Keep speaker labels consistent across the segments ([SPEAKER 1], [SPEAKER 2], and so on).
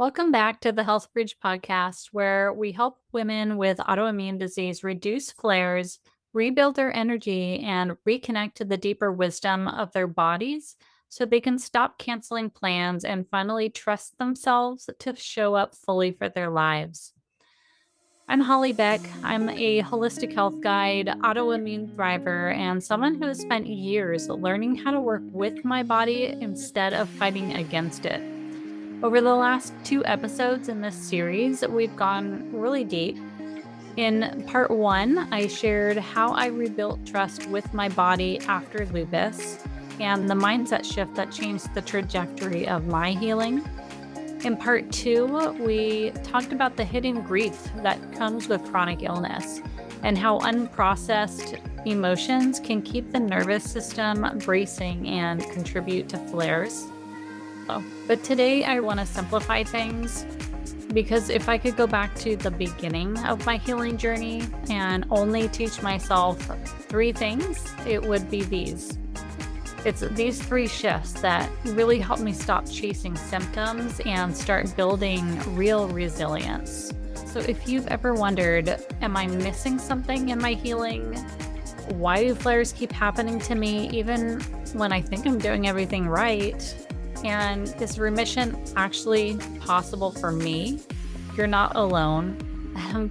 [SPEAKER 1] Welcome back to the Health Bridge podcast, where we help women with autoimmune disease reduce flares, rebuild their energy, and reconnect to the deeper wisdom of their bodies so they can stop canceling plans and finally trust themselves to show up fully for their lives. I'm Holly Beck. I'm a holistic health guide, autoimmune thriver, and someone who has spent years learning how to work with my body instead of fighting against it. Over the last two episodes in this series, we've gone really deep. In part one, I shared how I rebuilt trust with my body after lupus and the mindset shift that changed the trajectory of my healing. In part two, we talked about the hidden grief that comes with chronic illness and how unprocessed emotions can keep the nervous system bracing and contribute to flares. But today I want to simplify things because if I could go back to the beginning of my healing journey and only teach myself three things, it would be these. It's these three shifts that really help me stop chasing symptoms and start building real resilience. So if you've ever wondered, am I missing something in my healing? Why do flares keep happening to me even when I think I'm doing everything right? And is remission actually possible for me? You're not alone.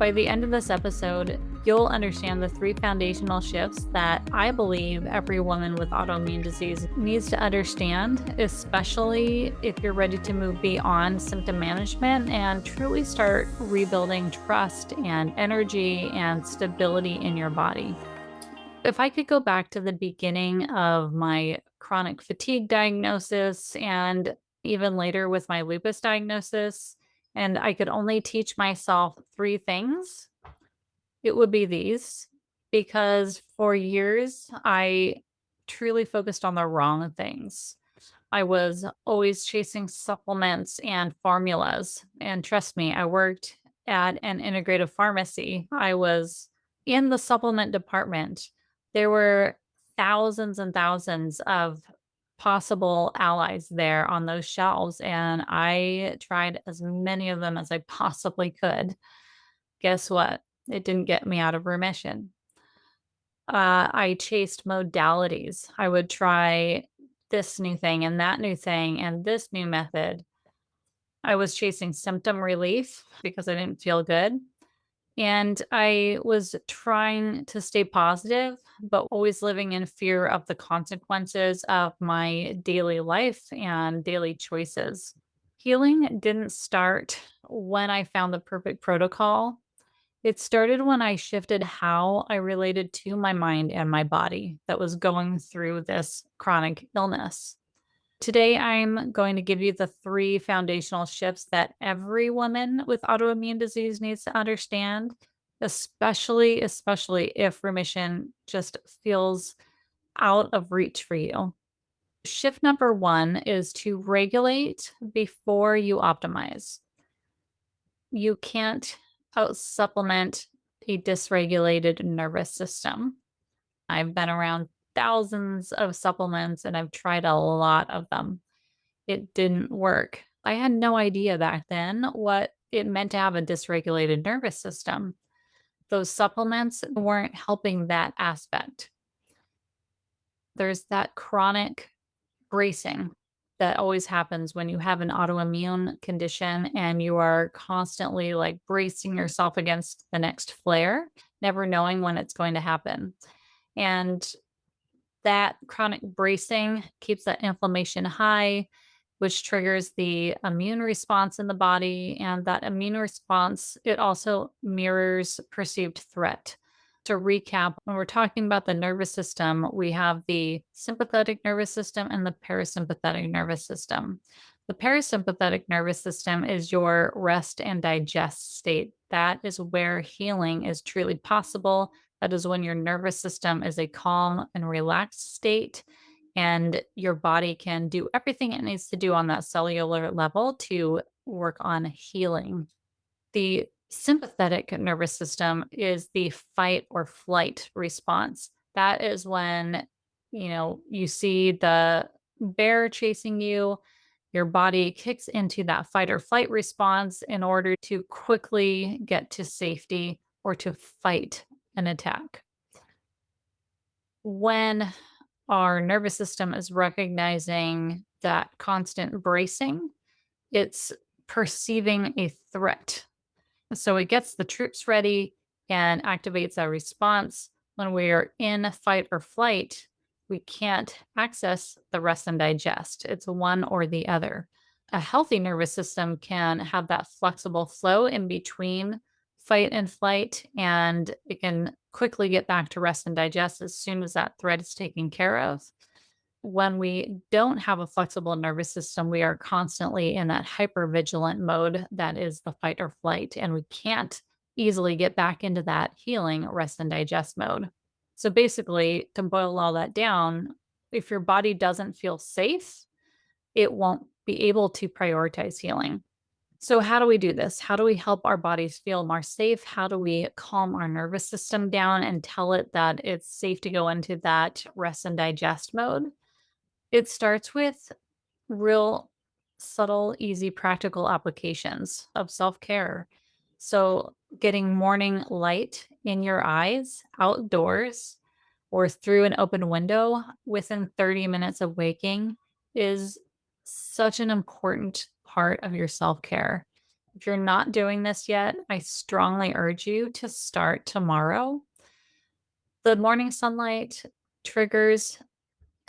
[SPEAKER 1] By the end of this episode, you'll understand the three foundational shifts that I believe every woman with autoimmune disease needs to understand, especially if you're ready to move beyond symptom management and truly start rebuilding trust and energy and stability in your body. If I could go back to the beginning of my chronic fatigue diagnosis and even later with my lupus diagnosis, and I could only teach myself three things, it would be these. Because for years, I truly focused on the wrong things. I was always chasing supplements and formulas. And trust me, I worked at an integrative pharmacy. I was in the supplement department. There were thousands and thousands of possible allies there on those shelves, and I tried as many of them as I possibly could. Guess what? It didn't get me out of remission. I chased modalities. I would try this new thing and that new thing and this new method. I was chasing symptom relief because I didn't feel good. And I was trying to stay positive, but always living in fear of the consequences of my daily life and daily choices. Healing didn't start when I found the perfect protocol. It started when I shifted how I related to my mind and my body that was going through this chronic illness. Today, I'm going to give you the three foundational shifts that every woman with autoimmune disease needs to understand, especially if remission just feels out of reach for you. Shift number one is to regulate before you optimize. You can't out supplement a dysregulated nervous system. I've been around thousands of supplements and I've tried a lot of them. It didn't work. I had no idea back then what it meant to have a dysregulated nervous system. Those supplements weren't helping that aspect. There's that chronic bracing that always happens when you have an autoimmune condition and you are constantly like bracing yourself against the next flare, never knowing when it's going to happen. And that chronic bracing keeps that inflammation high, which triggers the immune response in the body. And that immune response, it also mirrors perceived threat. To recap, when we're talking about the nervous system, we have the sympathetic nervous system and the parasympathetic nervous system. The parasympathetic nervous system is your rest and digest state. That is where healing is truly possible. That is when your nervous system is a calm and relaxed state, and your body can do everything it needs to do on that cellular level to work on healing. The sympathetic nervous system is the fight or flight response. That is when, you see the bear chasing you Your body kicks into that fight or flight response in order to quickly get to safety or to fight an attack. When our nervous system is recognizing that constant bracing, it's perceiving a threat. So it gets the troops ready and activates a response. When we are in fight or flight, we can't access the rest and digest. It's one or the other. A healthy nervous system can have that flexible flow in between fight and flight, and it can quickly get back to rest and digest as soon as that threat is taken care of. When we don't have a flexible nervous system, we are constantly in that hypervigilant mode that is the fight or flight, and we can't easily get back into that healing rest and digest mode. So basically, to boil all that down, if your body doesn't feel safe, it won't be able to prioritize healing. So, how do we do this? How do we help our bodies feel more safe? How do we calm our nervous system down and tell it that it's safe to go into that rest and digest mode? It starts with real subtle, easy, practical applications of self care. So, getting morning light in your eyes outdoors or through an open window within 30 minutes of waking is such an important part of your self care. If you're not doing this yet, I strongly urge you to start tomorrow. The morning sunlight triggers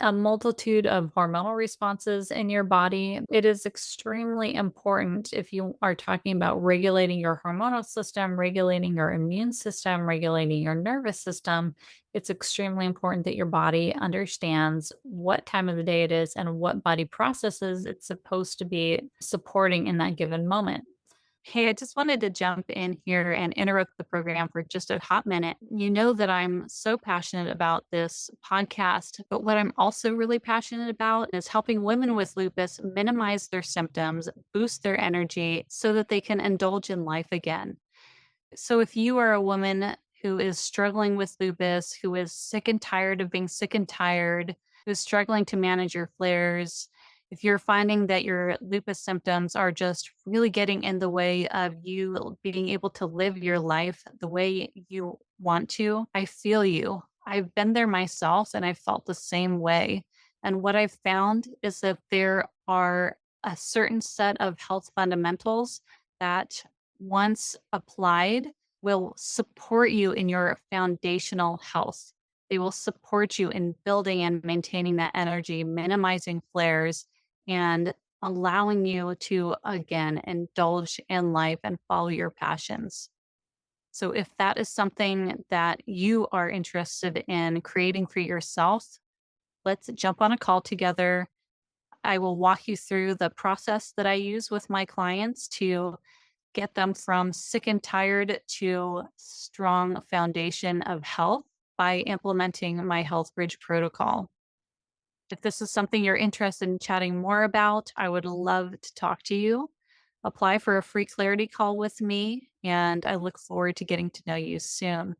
[SPEAKER 1] a multitude of hormonal responses in your body. It is extremely important if you are talking about regulating your hormonal system, regulating your immune system, regulating your nervous system. It's extremely important that your body understands what time of the day it is and what body processes it's supposed to be supporting in that given moment.
[SPEAKER 2] Hey, I just wanted to jump in here and interrupt the program for just a hot minute. You know that I'm so passionate about this podcast, but what I'm also really passionate about is helping women with lupus minimize their symptoms, boost their energy so that they can indulge in life again. So if you are a woman who is struggling with lupus, who is sick and tired of being sick and tired, who's struggling to manage your flares, if you're finding that your lupus symptoms are just really getting in the way of you being able to live your life the way you want to, I feel you. I've been there myself and I felt the same way. And what I've found is that there are a certain set of health fundamentals that once applied, will support you in your foundational health. They will support you in building and maintaining that energy, minimizing flares, and allowing you to, again, indulge in life and follow your passions. So, if that is something that you are interested in creating for yourself, let's jump on a call together. I will walk you through the process that I use with my clients to get them from sick and tired to strong foundation of health by implementing my Health Bridge protocol. If this is something you're interested in chatting more about, I would love to talk to you. Apply for a free clarity call with me, and I look forward to getting to know you soon.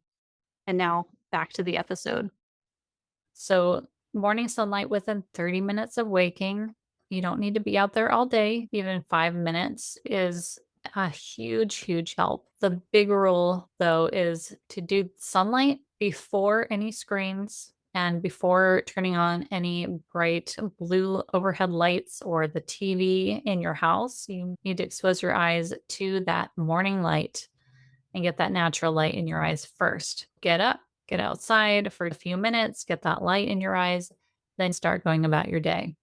[SPEAKER 2] And now back to the episode.
[SPEAKER 1] So, morning sunlight within 30 minutes of waking. You don't need to be out there all day. Even 5 minutes is a huge, huge help. The big rule, though, is to do sunlight before any screens and before turning on any bright blue overhead lights or the TV in your house. You need to expose your eyes to that morning light and get that natural light in your eyes first. Get up, get outside for a few minutes, get that light in your eyes, then start going about your day.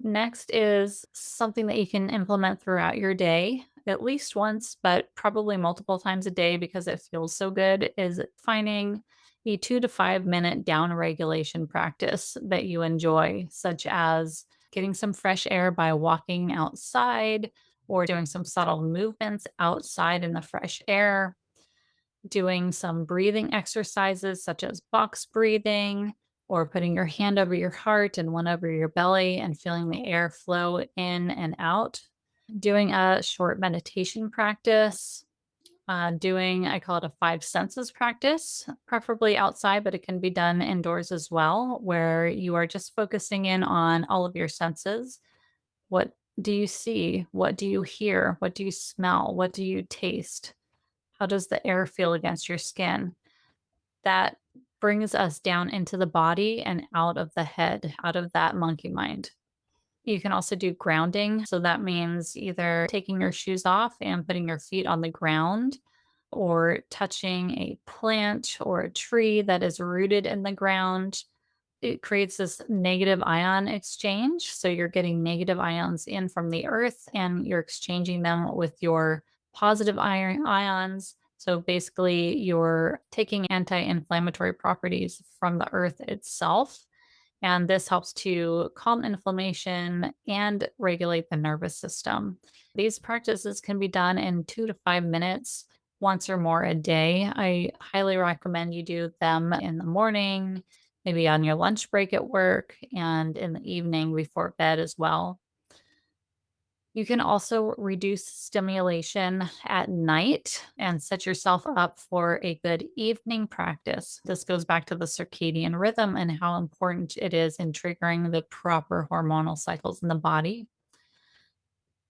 [SPEAKER 1] Next is something that you can implement throughout your day, at least once, but probably multiple times a day because it feels so good, is finding a 2 to 5 minute down regulation practice that you enjoy, such as getting some fresh air by walking outside or doing some subtle movements outside in the fresh air, doing some breathing exercises such as box breathing or putting your hand over your heart and one over your belly and feeling the air flow in and out. Doing a short meditation practice, doing, I call it a five senses practice, preferably outside, but it can be done indoors as well, where you are just focusing in on all of your senses, what do you see? What do you hear? What do you smell? What do you taste? How does the air feel against your skin? That brings us down into the body and out of the head, out of that monkey mind. You can also do grounding. So that means either taking your shoes off and putting your feet on the ground or touching a plant or a tree that is rooted in the ground. It creates this negative ion exchange. So you're getting negative ions in from the earth and you're exchanging them with your positive ions. So basically, you're taking anti inflammatory properties from the earth itself, and this helps to calm inflammation and regulate the nervous system. These practices can be done in 2 to 5 minutes once or more a day. I highly recommend you do them in the morning, maybe on your lunch break at work, and in the evening before bed as well. You can also reduce stimulation at night and set yourself up for a good evening practice. This goes back to the circadian rhythm and how important it is in triggering the proper hormonal cycles in the body.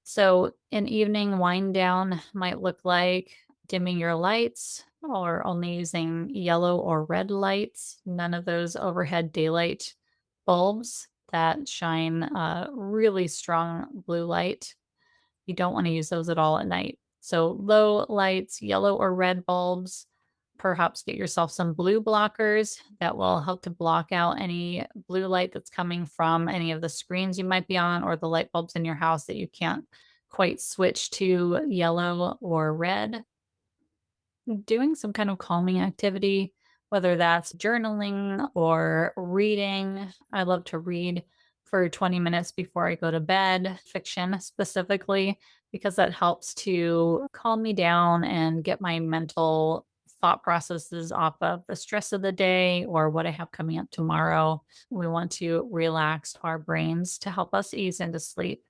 [SPEAKER 1] So, an evening wind down might look like dimming your lights or only using yellow or red lights, none of those overhead daylight bulbs that shine really strong blue light. You don't wanna use those at all at night. So low lights, yellow or red bulbs, perhaps get yourself some blue blockers that will help to block out any blue light that's coming from any of the screens you might be on or the light bulbs in your house that you can't quite switch to yellow or red. Doing some kind of calming activity, whether that's journaling or reading. I love to read for 20 minutes before I go to bed, fiction specifically, because that helps to calm me down and get my mental thought processes off of the stress of the day or what I have coming up tomorrow. We want to relax our brains to help us ease into sleep.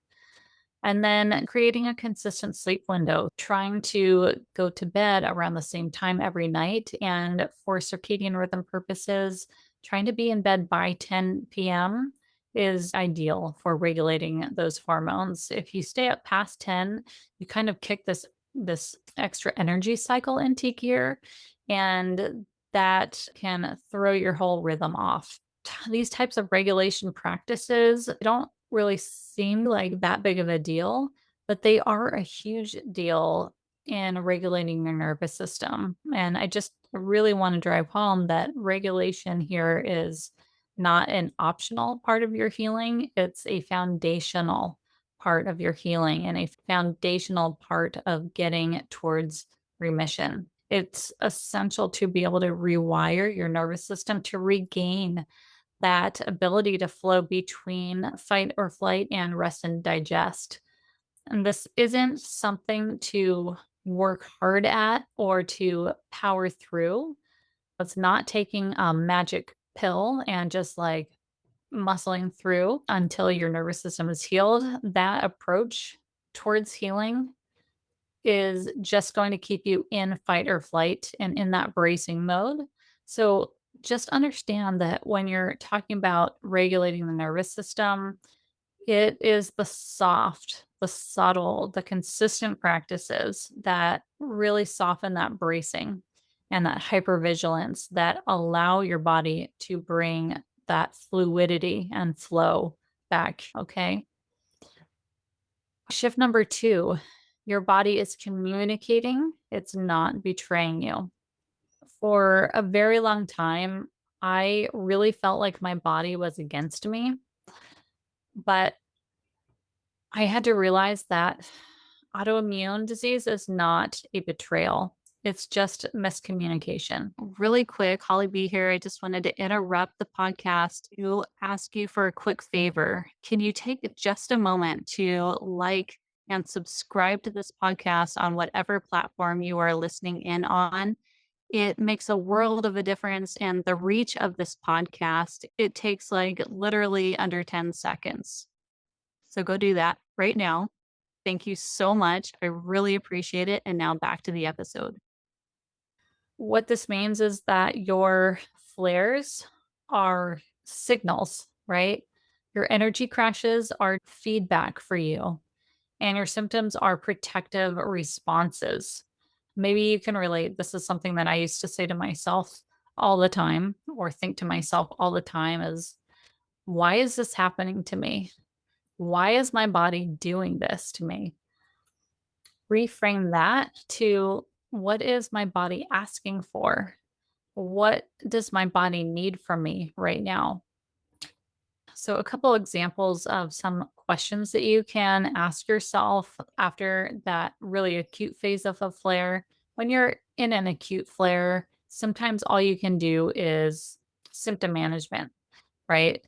[SPEAKER 1] And then creating a consistent sleep window, trying to go to bed around the same time every night. And for circadian rhythm purposes, trying to be in bed by 10 p.m. is ideal for regulating those hormones. If you stay up past 10, you kind of kick this extra energy cycle into gear, and that can throw your whole rhythm off. These types of regulation practices don't really seem like that big of a deal, but they are a huge deal in regulating your nervous system. And I just really want to drive home that regulation here is not an optional part of your healing, it's a foundational part of your healing and a foundational part of getting towards remission. It's essential to be able to rewire your nervous system to regain that ability to flow between fight or flight and rest and digest. And this isn't something to work hard at or to power through. It's not taking a magic pill and just like muscling through until your nervous system is healed. That approach towards healing is just going to keep you in fight or flight and in that bracing mode. So just understand that when you're talking about regulating the nervous system, it is the soft, the subtle, the consistent practices that really soften that bracing and that hypervigilance that allow your body to bring that fluidity and flow back. Okay. Shift number two, your body is communicating, it's not betraying you. For a very long time, I really felt like my body was against me, but I had to realize that autoimmune disease is not a betrayal. It's just miscommunication.
[SPEAKER 2] Really quick, Holly B here. I just wanted to interrupt the podcast to ask you for a quick favor. Can you take just a moment to like and subscribe to this podcast on whatever platform you are listening in on? It makes a world of a difference. And the reach of this podcast, it takes like literally under 10 seconds. So go do that right now. Thank you so much. I really appreciate it. And now back to the episode.
[SPEAKER 1] What this means is that your flares are signals, right? Your energy crashes are feedback for you. and your symptoms are protective responses. Maybe you can relate. This is something that I used to say to myself all the time, or think to myself all the time is, why is this happening to me? Why is my body doing this to me? Reframe that to, what is my body asking for? What does my body need from me right now? So, a couple examples of some questions that you can ask yourself after that really acute phase of a flare. When you're in an acute flare, sometimes all you can do is symptom management, right?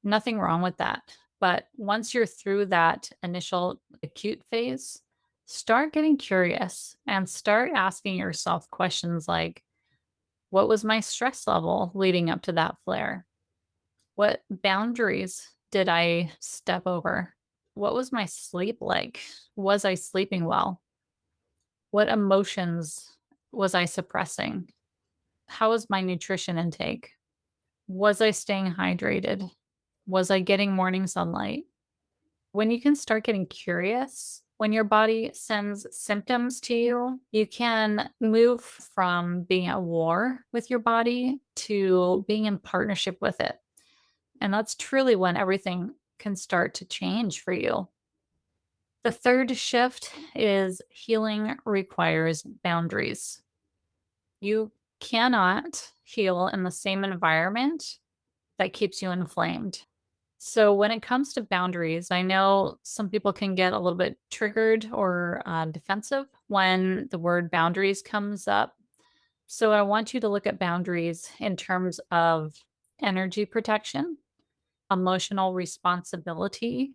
[SPEAKER 1] Nothing wrong with that. But once you're through that initial acute phase, start getting curious and start asking yourself questions like, what was my stress level leading up to that flare? What boundaries did I step over? What was my sleep like? Was I sleeping well? What emotions was I suppressing? How was my nutrition intake? Was I staying hydrated? Was I getting morning sunlight? When you can start getting curious, when your body sends symptoms to you, you can move from being at war with your body to being in partnership with it. And that's truly when everything can start to change for you. The third shift is healing requires boundaries. You cannot heal in the same environment that keeps you inflamed. So, when it comes to boundaries, I know some people can get a little bit triggered or defensive when the word boundaries comes up. So, I want you to look at boundaries in terms of energy protection, emotional responsibility,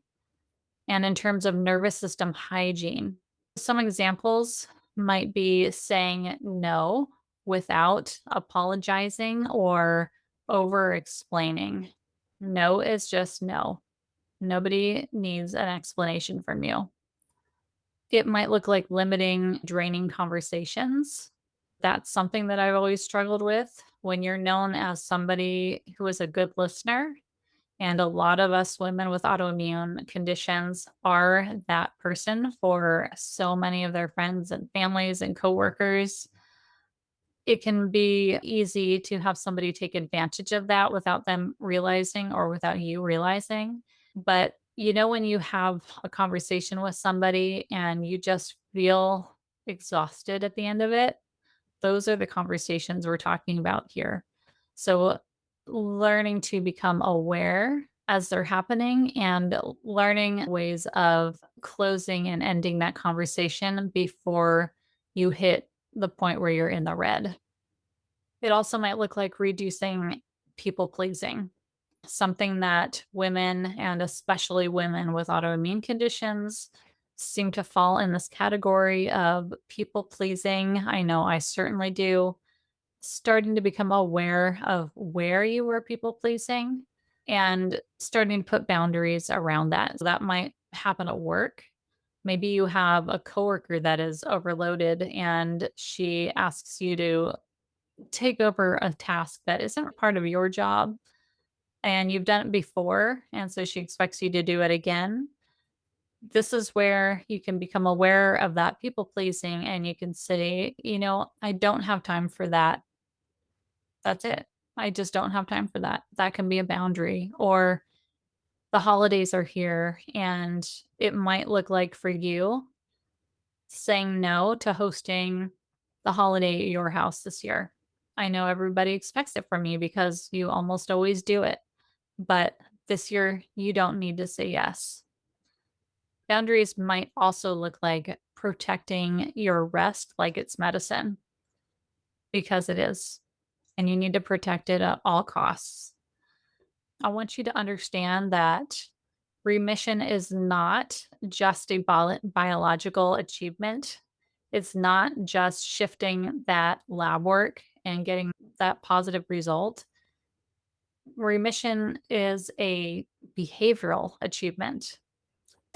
[SPEAKER 1] and in terms of nervous system hygiene. Some examples might be saying no without apologizing or over explaining. No is just no. Nobody needs an explanation from you. It might look like limiting draining conversations. That's something that I've always struggled with. When you're known as somebody who is a good listener, and a lot of us women with autoimmune conditions are that person for so many of their friends and families and coworkers. It can be easy to have somebody take advantage of that without them realizing or without you realizing. But when you have a conversation with somebody and you just feel exhausted at the end of it, those are the conversations we're talking about here. So, learning to become aware as they're happening and learning ways of closing and ending that conversation before you hit the point where you're in the red. It also might look like reducing people pleasing, something that women and especially women with autoimmune conditions seem to fall in this category of people pleasing. I know I certainly do. Starting to become aware of where you were people pleasing and starting to put boundaries around that. So that might happen at work. Maybe you have a coworker that is overloaded and she asks you to take over a task that isn't part of your job and you've done it before. And so she expects you to do it again. This is where you can become aware of that people pleasing and you can say, I don't have time for that. That's it. I just don't have time for that. That can be a boundary. Or the holidays are here and it might look like for you saying no to hosting the holiday at your house this year. I know everybody expects it from you because you almost always do it. But this year, you don't need to say yes. Boundaries might also look like protecting your rest like it's medicine, because it is. And you need to protect it at all costs. I want you to understand that remission is not just a biological achievement. It's not just shifting that lab work and getting that positive result. Remission is a behavioral achievement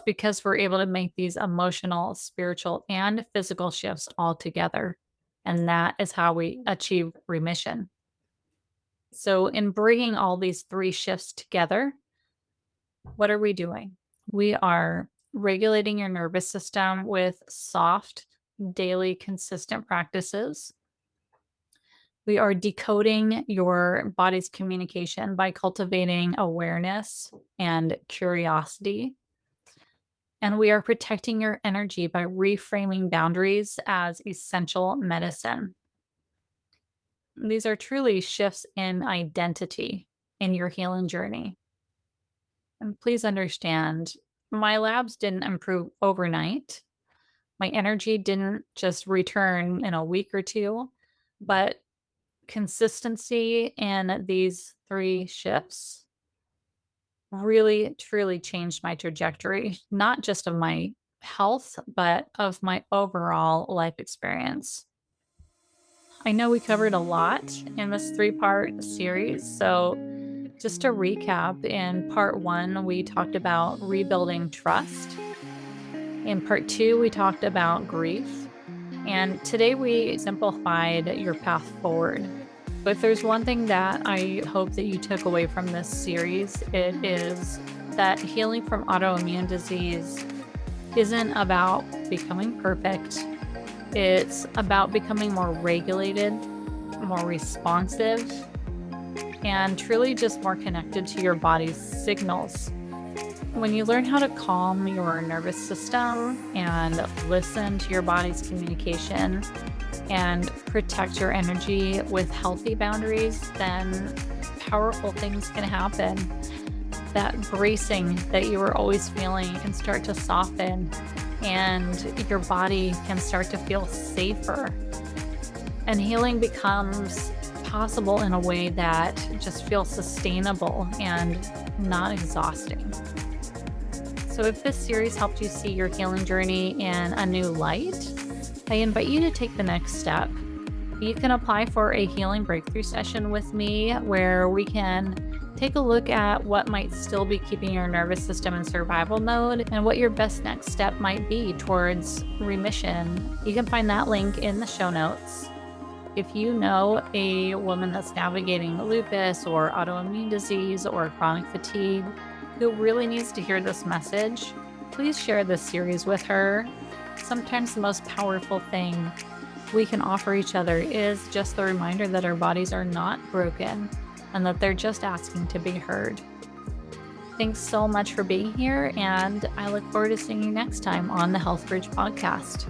[SPEAKER 1] because we're able to make these emotional, spiritual, and physical shifts all together. And that is how we achieve remission. So, in bringing all these three shifts together, what are we doing? We are regulating your nervous system with soft, daily, consistent practices. We are decoding your body's communication by cultivating awareness and curiosity. And we are protecting your energy by reframing boundaries as essential medicine. These are truly shifts in identity in your healing journey. And please understand, my labs didn't improve overnight. My energy didn't just return in a week or two, but consistency in these three shifts really, truly changed my trajectory, not just of my health, but of my overall life experience. I know we covered a lot in this three-part series. So, just to recap, in part one, we talked about rebuilding trust. In part two, we talked about grief. And today we simplified your path forward. But if there's one thing that I hope that you took away from this series, it is that healing from autoimmune disease isn't about becoming perfect. It's about becoming more regulated, more responsive, and truly just more connected to your body's signals. When you learn how to calm your nervous system and listen to your body's communication and protect your energy with healthy boundaries, then powerful things can happen. That bracing that you were always feeling can start to soften, and your body can start to feel safer. And healing becomes possible in a way that just feels sustainable and not exhausting. So if this series helped you see your healing journey in a new light, I invite you to take the next step. You can apply for a healing breakthrough session with me where we can take a look at what might still be keeping your nervous system in survival mode and what your best next step might be towards remission. You can find that link in the show notes. If you know a woman that's navigating lupus or autoimmune disease or chronic fatigue who really needs to hear this message, please share this series with her. Sometimes the most powerful thing we can offer each other is just the reminder that our bodies are not broken and that they're just asking to be heard. Thanks so much for being here, and I look forward to seeing you next time on the Health Bridge podcast.